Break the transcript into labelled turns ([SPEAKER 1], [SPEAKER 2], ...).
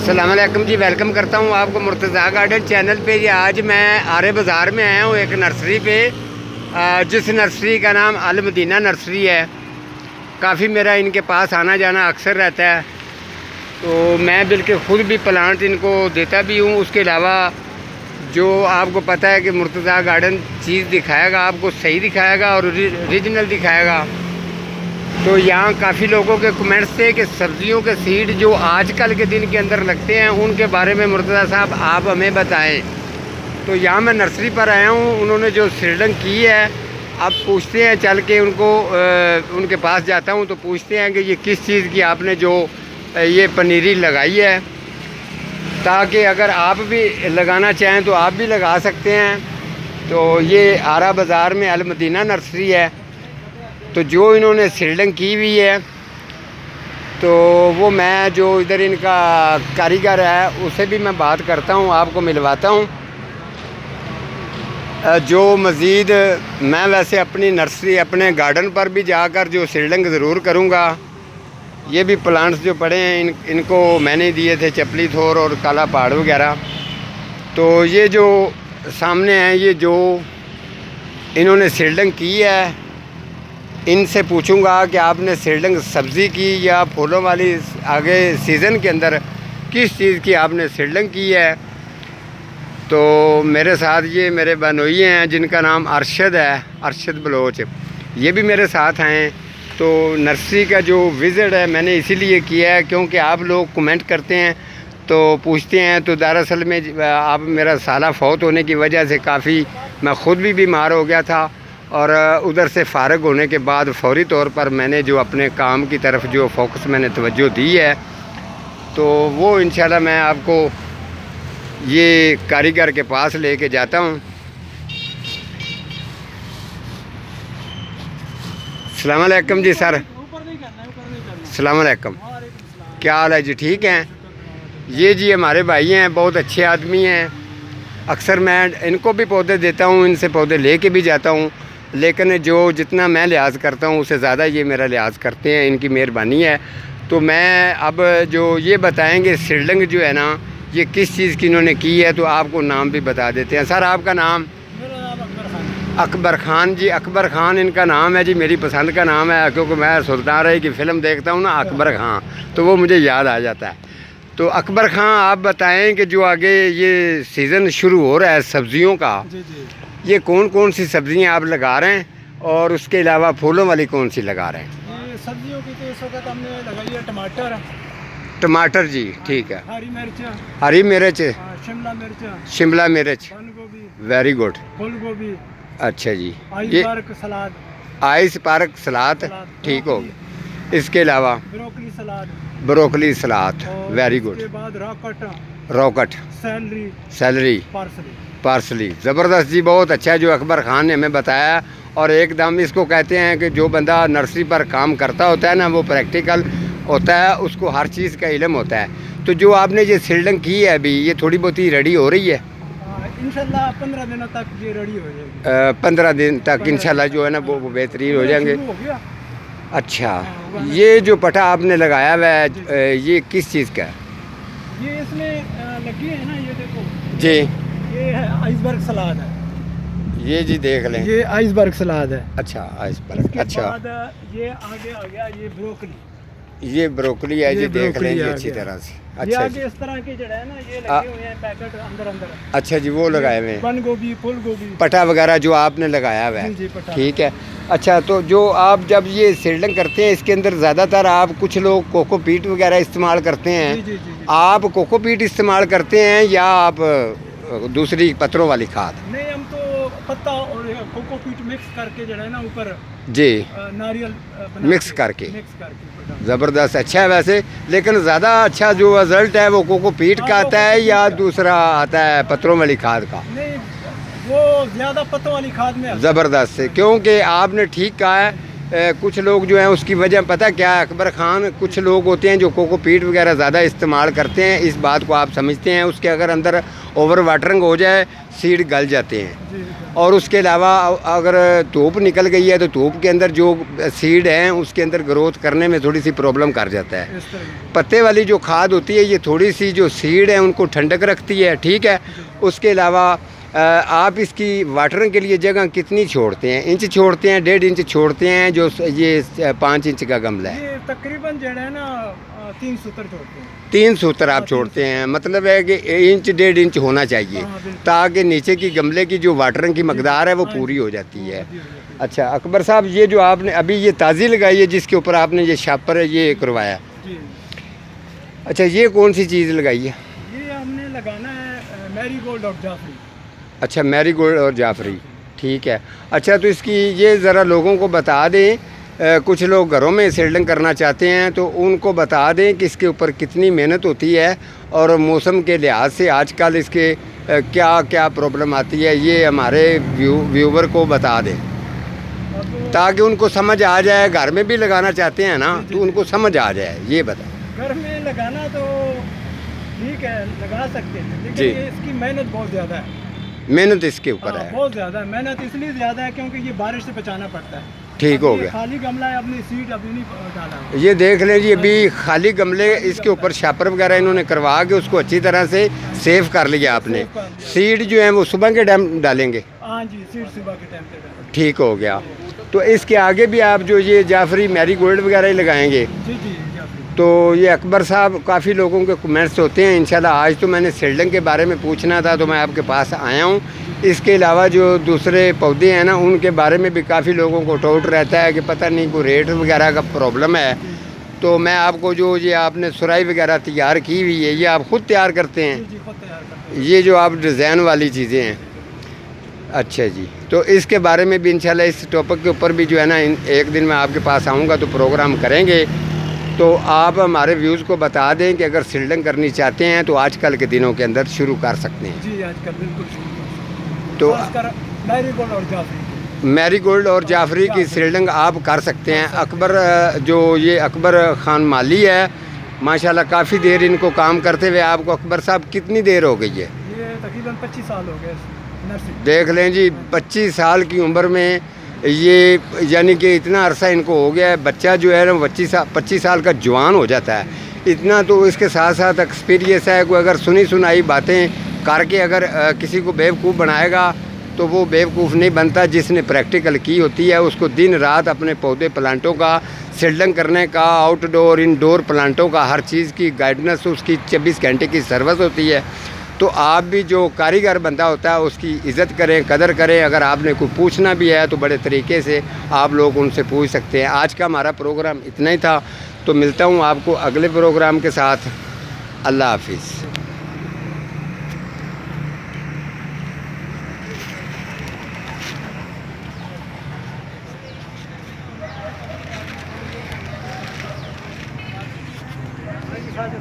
[SPEAKER 1] अस्सलाम वालेकुम जी, वेलकम करता हूँ आपको मुर्तज़ा गार्डन चैनल पे। जी आज मैं आरे बाज़ार में आया हूँ एक नर्सरी पे, जिस नर्सरी का नाम अल मदीना नर्सरी है। काफ़ी मेरा इनके पास आना जाना अक्सर रहता है, तो मैं बिल्कुल ख़ुद भी प्लांट इनको देता भी हूँ। उसके अलावा जो आपको पता है कि मुर्तज़ा गार्डन चीज़ दिखाएगा, आपको सही दिखाएगा और ओरिजिनल दिखाएगा। तो यहाँ काफ़ी लोगों के कमेंट्स थे कि सब्ज़ियों के सीड जो आजकल के दिन के अंदर लगते हैं उनके बारे में मुर्तज़ा साहब आप हमें बताएं। तो यहाँ मैं नर्सरी पर आया हूँ, उन्होंने जो सीडिंग की है, अब पूछते हैं चल के उनको, उनके पास जाता हूँ तो पूछते हैं कि ये किस चीज़ की आपने जो ये पनीरी लगाई है, ताकि अगर आप भी लगाना चाहें तो आप भी लगा सकते हैं। तो ये आरा बाज़ार में अल मदीना नर्सरी है। तो जो इन्होंने सीडिंग की हुई है, तो वो मैं जो इधर इनका कारीगर है उससे भी मैं बात करता हूँ, आपको मिलवाता हूँ। जो मज़ीद मैं वैसे अपनी नर्सरी अपने गार्डन पर भी जाकर जो सीडिंग ज़रूर करूँगा। ये भी प्लांट्स जो पड़े हैं इनको मैंने दिए थे चपली थोर और काला पहाड़ वगैरह। तो ये जो सामने हैं, ये जो इन्होंने सीडिंग की है, इनसे पूछूंगा कि आपने सीडिंग सब्ज़ी की या फूलों वाली आगे सीज़न के अंदर किस चीज़ की आपने सीडिंग की है। तो मेरे साथ ये मेरे बनोई हैं जिनका नाम अरशद है, अरशद बलोच, ये भी मेरे साथ हैं। तो नर्सरी का जो विज़िट है मैंने इसीलिए किया है क्योंकि आप लोग कमेंट करते हैं तो पूछते हैं। तो दरअसल में आप मेरा साला फौत होने की वजह से काफ़ी मैं ख़ुद भी बीमार हो गया था, और उधर से फ़ारग होने के बाद फ़ौरी तौर पर मैंने जो अपने काम की तरफ जो फोकस मैंने तवज्जो दी है, तो वो इंशाल्लाह मैं आपको ये कारीगर के पास लेके जाता हूँ। अस्सलाम वालेकुम जी सर। अस्सलाम वालेकुम, क्या हाल है जी? ठीक हैं। ये जी हमारे भाई हैं, बहुत अच्छे आदमी हैं। अक्सर मैं इनको भी पौधे देता हूँ, इनसे पौधे लेके भी जाता हूँ, लेकिन जो जितना मैं लिहाज करता हूँ उससे ज़्यादा ये मेरा लिहाज करते हैं, इनकी मेहरबानी है। तो मैं अब जो ये बताएंगे सीडिंग जो है ना, ये किस चीज़ की इन्होंने की है, तो आपको नाम भी बता देते हैं। सर आपका नाम?
[SPEAKER 2] मेरा नाम अकबर खान।
[SPEAKER 1] अकबर खान जी, अकबर खान इनका नाम है जी, मेरी पसंद का नाम है क्योंकि मैं सुल्तान रही की फ़िल्म देखता हूँ ना, अकबर खान, तो वो मुझे याद आ जाता है। तो अकबर खान आप बताएं कि जो आगे ये सीज़न शुरू हो रहा है सब्ज़ियों का,
[SPEAKER 2] जी जी,
[SPEAKER 1] ये कौन कौन सी सब्ज़ियाँ आप लगा रहे हैं, और उसके अलावा फूलों वाली कौन सी लगा रहे हैं?
[SPEAKER 2] ये सब्जियों की तो इस वक्त हमने लगाई है टमाटर,
[SPEAKER 1] टमाटर जी, ठीक है।
[SPEAKER 2] हरी मिर्च,
[SPEAKER 1] हरी मिर्च,
[SPEAKER 2] शिमला मिर्च,
[SPEAKER 1] शिमला मिर्च,
[SPEAKER 2] बंद गोभी,
[SPEAKER 1] वेरी गुड।
[SPEAKER 2] फूल गोभी,
[SPEAKER 1] अच्छा जी, ये
[SPEAKER 2] आइसबर्ग सलाद,
[SPEAKER 1] आइस पार्क सलाद, ठीक हो गया। इसके अलावा
[SPEAKER 2] ब्रोकली सलाद,
[SPEAKER 1] ब्रोकली सलाद,
[SPEAKER 2] और
[SPEAKER 1] वेरी गुड।
[SPEAKER 2] उसके बाद
[SPEAKER 1] rocket,
[SPEAKER 2] celery,
[SPEAKER 1] celery,
[SPEAKER 2] parsley.
[SPEAKER 1] Parsley, ज़बरदस्त जी, बहुत अच्छा जो अकबर खान ने हमें बताया। और एकदम इसको कहते हैं कि जो बंदा नर्सरी पर काम करता होता है ना, वो प्रैक्टिकल होता है, उसको हर चीज़ का इल्म होता है। तो जो आपने ये सीडिंग की है अभी, ये थोड़ी बहुत ही रेडी हो रही है?
[SPEAKER 2] इंशाल्लाह 15 दिनों तक ये रेडी हो जाएगी।
[SPEAKER 1] 15 दिन तक इंशाल्लाह जो है ना वो बेहतरीन हो जाएंगे।
[SPEAKER 2] शुरू हो गया।
[SPEAKER 1] अच्छा, ये जो पटा आपने लगाया हुआ है, ये किस चीज़ का है?
[SPEAKER 2] ये इसमें लगी है ना, ये देखो
[SPEAKER 1] जी,
[SPEAKER 2] ये है आइसबर्ग सलाद है।
[SPEAKER 1] ये जी देख लें।
[SPEAKER 2] ये आइसबर्ग सलाद है।
[SPEAKER 1] अच्छा, आइसबर्ग,
[SPEAKER 2] इसके
[SPEAKER 1] अच्छा,
[SPEAKER 2] बाद ये आगे आ गया ये ब्रोकली।
[SPEAKER 1] ये ब्रोकली है जी,
[SPEAKER 2] ये
[SPEAKER 1] देख लें जी
[SPEAKER 2] ब्रोकली आ
[SPEAKER 1] अच्छी
[SPEAKER 2] गया।
[SPEAKER 1] तरह से।
[SPEAKER 2] ये
[SPEAKER 1] अच्छा
[SPEAKER 2] आगे
[SPEAKER 1] जी,
[SPEAKER 2] इस तरह के जड़ा है ना, ये लगे हुए हैं पैकेट अंदर अंदर।
[SPEAKER 1] अच्छा जी, वो लगाए हुए हैं
[SPEAKER 2] बंद गोभी, फूल गोभी,
[SPEAKER 1] पटा वगैरह जो आपने लगाया हुआ
[SPEAKER 2] जी जी,
[SPEAKER 1] है,
[SPEAKER 2] पटा।
[SPEAKER 1] ठीक है। अच्छा, तो जो आप जब ये सीडिंग करते हैं इसके अंदर ज़्यादातर आप, कुछ लोग कोकोपीट वगैरह इस्तेमाल करते
[SPEAKER 2] जी
[SPEAKER 1] हैं,
[SPEAKER 2] जी जी जी।
[SPEAKER 1] आप कोकोपीट इस्तेमाल करते हैं या आप दूसरी पत्तरों वाली खाद?
[SPEAKER 2] नहीं, हम तो पत्ता और कोकोपीट मिक्स करके जड़ा है ना ऊपर,
[SPEAKER 1] जी,
[SPEAKER 2] नारियल बना
[SPEAKER 1] मिक्स करके।
[SPEAKER 2] मिक्स करके।
[SPEAKER 1] ज़बरदस्त, अच्छा है वैसे। लेकिन ज़्यादा अच्छा जो रिज़ल्ट है वो कोकोपीट का आता है या दूसरा आता है पत्तरों वाली खाद का?
[SPEAKER 2] नहीं, वो ज़्यादा पत्तों वाली खाद में आता है।
[SPEAKER 1] ज़बरदस्त है, क्योंकि आपने ठीक कहा है। कुछ लोग जो हैं उसकी वजह पता क्या है अकबर खान, कुछ लोग होते हैं जो कोकोपीट वगैरह ज़्यादा इस्तेमाल करते हैं, इस बात को आप समझते हैं। उसके अगर अंदर ओवर वाटरिंग हो जाए सीड गल जाते हैं।
[SPEAKER 2] जी।
[SPEAKER 1] और उसके अलावा अगर धूप निकल गई है तो धूप के अंदर जो सीड हैं उसके अंदर ग्रोथ करने में थोड़ी सी प्रॉब्लम कर जाता है।
[SPEAKER 2] इस तरह
[SPEAKER 1] पत्ते वाली जो खाद होती है ये थोड़ी सी जो सीड है उनको ठंडक रखती है, ठीक है। उसके अलावा आप इसकी वाटरिंग के लिए जगह कितनी छोड़ते हैं? इंच छोड़ते हैं, 1.5 इंच छोड़ते हैं? जो ये 5 इंच का गमला है
[SPEAKER 2] ये तकरीबन जो है ना 3 सूत्र छोड़ते हैं।
[SPEAKER 1] 3 सूत्र आप छोड़ते हैं, मतलब है कि इंच 1.5 इंच होना चाहिए
[SPEAKER 2] हाँ, बिल्कुल।
[SPEAKER 1] ताकि नीचे की गमले की जो वाटरिंग की मकदार है वो
[SPEAKER 2] हाँ,
[SPEAKER 1] पूरी हो जाती है।
[SPEAKER 2] जी, जी।
[SPEAKER 1] अच्छा अकबर साहब, ये जो आपने अभी ये ताज़ी लगाई है जिसके ऊपर आपने ये शापर ये करवाया,
[SPEAKER 2] जी
[SPEAKER 1] अच्छा ये कौन सी चीज़ लगाई है?
[SPEAKER 2] ये हमने लगाना है मैरी गोल्ड और जाफरी।
[SPEAKER 1] अच्छा मैरीगोल्ड और जाफरी, ठीक है। अच्छा तो इसकी ये ज़रा लोगों को बता दें, कुछ लोग घरों में सीडलिंग करना चाहते हैं तो उनको बता दें कि इसके ऊपर कितनी मेहनत होती है और मौसम के लिहाज से आजकल इसके क्या क्या प्रॉब्लम आती है, ये हमारे व्यूवर को बता दें
[SPEAKER 2] और तो
[SPEAKER 1] ताकि उनको समझ आ जाए। घर में भी लगाना चाहते हैं ना
[SPEAKER 2] जी,
[SPEAKER 1] तो उनको समझ आ जाए, ये बता।
[SPEAKER 2] घर में लगाना तो ठीक है, लगा सकते हैं, लेकिन
[SPEAKER 1] जी।
[SPEAKER 2] ये इसकी मेहनत बहुत ज़्यादा है।
[SPEAKER 1] मेहनत इसके ऊपर
[SPEAKER 2] हाँ,
[SPEAKER 1] है,
[SPEAKER 2] बहुत ज़्यादा है। मेहनत इसलिए ज़्यादा है क्योंकि ये बारिश से बचाना पड़ता है।
[SPEAKER 1] ठीक हो
[SPEAKER 2] अब ये
[SPEAKER 1] गया।
[SPEAKER 2] खाली गमला है, अपनी सीड अभी नहीं डाला।
[SPEAKER 1] ये देख लें जी, अभी खाली गमले इसके ऊपर शापर वगैरह इन्होंने करवा के उसको अच्छी तरह से सेव कर लिया आपने।
[SPEAKER 2] सेव कर लिया।
[SPEAKER 1] सीड जो है वो सुबह के टाइम डालेंगे,
[SPEAKER 2] हाँ जी, सीड सुबह के टाइम पे डाला।
[SPEAKER 1] ठीक हो गया। तो इसके आगे भी आप जो ये जाफरी मैरीगोल्ड वगैरह ही लगाएंगे।
[SPEAKER 2] जी जी जाफरी।
[SPEAKER 1] तो ये अकबर साहब, काफ़ी लोगों के कमेंट्स होते हैं, इंशाल्लाह आज तो मैंने सीडलिंग के बारे में पूछना था तो मैं आपके पास आया हूँ। इसके अलावा जो दूसरे पौधे हैं ना उनके बारे में भी काफ़ी लोगों को डाउट रहता है कि पता नहीं कोई रेट वगैरह का प्रॉब्लम है। तो मैं आपको जो ये आपने सुराई वगैरह तैयार की हुई है ये आप ख़ुद तैयार करते
[SPEAKER 2] जी
[SPEAKER 1] हैं?
[SPEAKER 2] जी खुद तैयार करते हैं।
[SPEAKER 1] ये जो आप डिज़ाइन वाली चीज़ें हैं, अच्छा जी। तो इसके बारे में भी इंशाल्लाह इस टॉपिक के ऊपर भी जो है ना एक दिन मैं आपके पास आऊँगा तो प्रोग्राम करेंगे। तो आप हमारे व्यूज़ को बता दें कि अगर सीडलिंग करनी चाहते हैं तो आजकल के दिनों के अंदर शुरू कर सकते हैं।
[SPEAKER 2] जी आजकल बिल्कुल शुरू कर सकते हैं।
[SPEAKER 1] तो
[SPEAKER 2] खासकर मैरीगोल्ड और जाफरी।
[SPEAKER 1] मैरीगोल्ड और जाफरी की सीडलिंग आप कर सकते हैं। अकबर जो ये अकबर ख़ान माली है, माशाल्लाह काफ़ी देर इनको काम करते हुए। आपको अकबर साहब कितनी देर हो गई है?
[SPEAKER 2] ये तकरीबन 25 साल हो गए नर्सरी।
[SPEAKER 1] देख लें जी, 25 साल की उम्र में ये यानी कि इतना अरसा इनको हो गया है। बच्चा जो है ना 25 साल का जवान हो जाता है इतना। तो इसके साथ साथ एक्सपीरियंस है, कोई अगर सुनी सुनाई बातें करके अगर किसी को बेवकूफ़ बनाएगा तो वो बेवकूफ़ नहीं बनता। जिसने प्रैक्टिकल की होती है उसको दिन रात अपने पौधे प्लांटों का सीडलिंग करने का, आउटडोर इनडोर प्लांटों का हर चीज़ की गाइडेंस, उसकी 24 घंटे की सर्विस होती है। तो आप भी जो कारीगर बंदा होता है उसकी इज़्ज़त करें, कदर करें। अगर आपने कोई पूछना भी है तो बड़े तरीके से आप लोग उनसे पूछ सकते हैं। आज का हमारा प्रोग्राम इतना ही था, तो मिलता हूँ आपको अगले प्रोग्राम के साथ। अल्लाह हाफिज़।
[SPEAKER 2] साथ